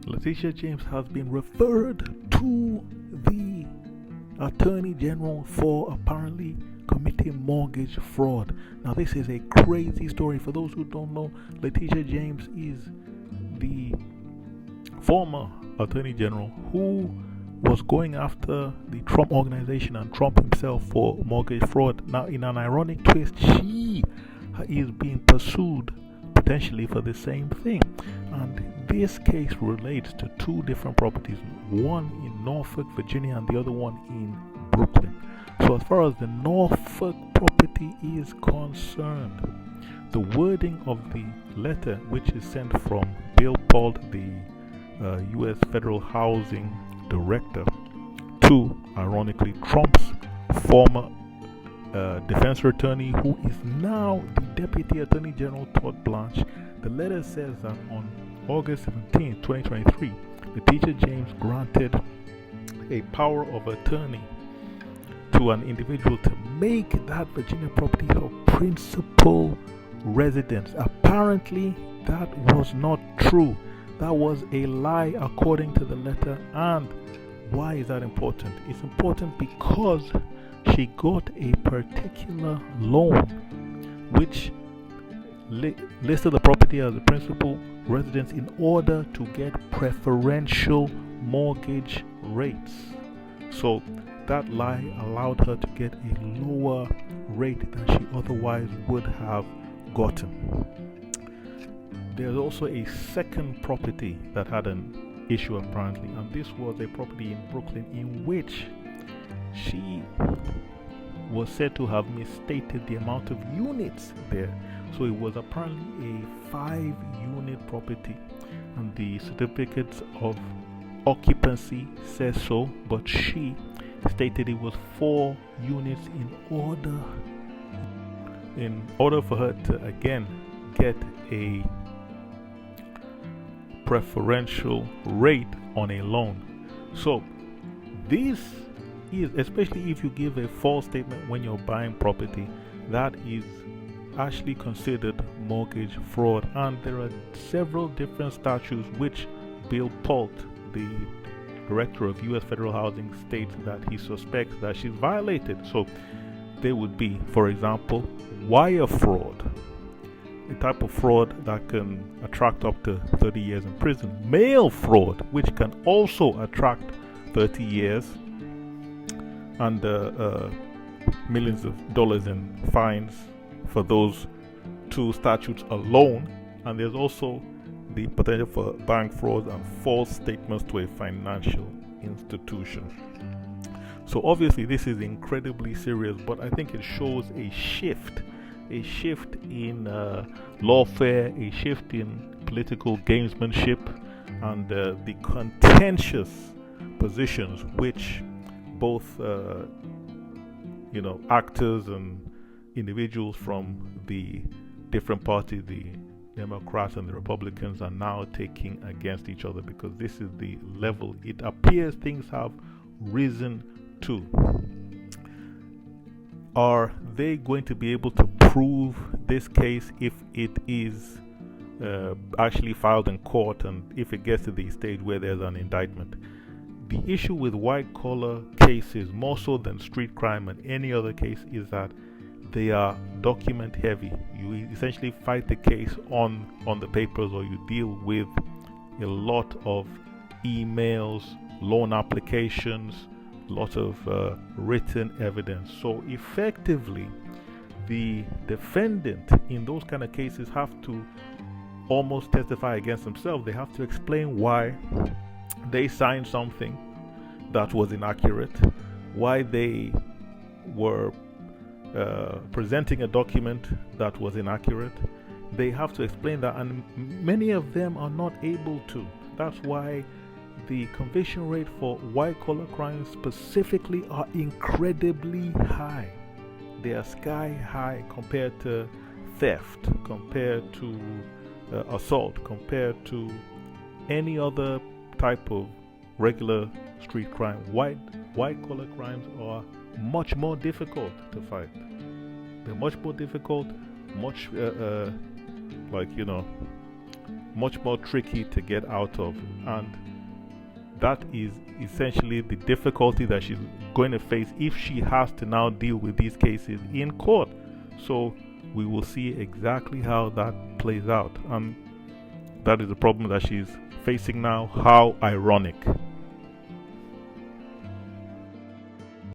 Letitia James has been referred to the Attorney General for apparently committing mortgage fraud. Now, this is a crazy story. For those who don't know, Letitia James is the former Attorney General who was going after the Trump organization and Trump himself for mortgage fraud. Now, in an ironic twist, she is being pursued potentially for the same thing. And this case relates to two different properties, one in Norfolk, Virginia, and the other one in Brooklyn. So as far as the Norfolk property is concerned, the wording of the letter, which is sent from Bill Pulte, the U.S. Federal Housing Director, to, ironically, Trump's former defense attorney, who is now the Deputy Attorney General, Todd Blanche. The letter says that on August 17, 2023, Letitia James granted a power of attorney to an individual to make that Virginia property her principal residence. Apparently, that was not true. That was a lie according to the letter. And why is that important? It's important because she got a particular loan which listed the property as a principal residence in order to get preferential mortgage rates. So that lie allowed her to get a lower rate than she otherwise would have gotten. There's also a second property that had an issue apparently, and this was a property in Brooklyn in which she was said to have misstated the amount of units there. So it was apparently a 5-unit property, and the certificate of occupancy says so, but she stated it was 4 units in order for her to again get a preferential rate on a loan. So this is, especially if you give a false statement when you're buying property, that is actually considered mortgage fraud. And there are several different statutes which Bill Pulte, the director of U.S. Federal Housing, states that he suspects that she's violated. So there would be, for example, wire fraud, a type of fraud that can attract up to 30 years in prison; mail fraud, which can also attract 30 years and millions of dollars in fines for those two statutes alone. And there's also the potential for bank fraud and false statements to a financial institution. So obviously this is incredibly serious, but I think it shows a shift in lawfare, a shift in political gamesmanship, and the contentious positions which both actors and individuals from the different parties, the Democrats and the Republicans, are now taking against each other, because this is the level it appears things have risen to. Are they going to be able to prove this case if it is actually filed in court, and if it gets to the stage where there's an indictment? The issue with white-collar cases, more so than street crime and any other case, is that they are document heavy. You essentially fight the case on the papers, or you deal with a lot of emails, loan applications, lot of written evidence. So effectively, the defendant in those kind of cases have to almost testify against themselves. They have to explain why they signed something that was inaccurate, why they were presenting a document that was inaccurate. They have to explain that, and many of them are not able to. That's why the conviction rate for white-collar crimes specifically are incredibly high. They are sky high compared to theft, compared to assault, compared to any other type of regular street crime. White-collar crimes are much more difficult to fight. They're much more difficult, much much more tricky to get out of. And that is essentially the difficulty that she's going to face if she has to now deal with these cases in court. So we will see exactly how that plays out. And that is the problem that she's facing now. How ironic.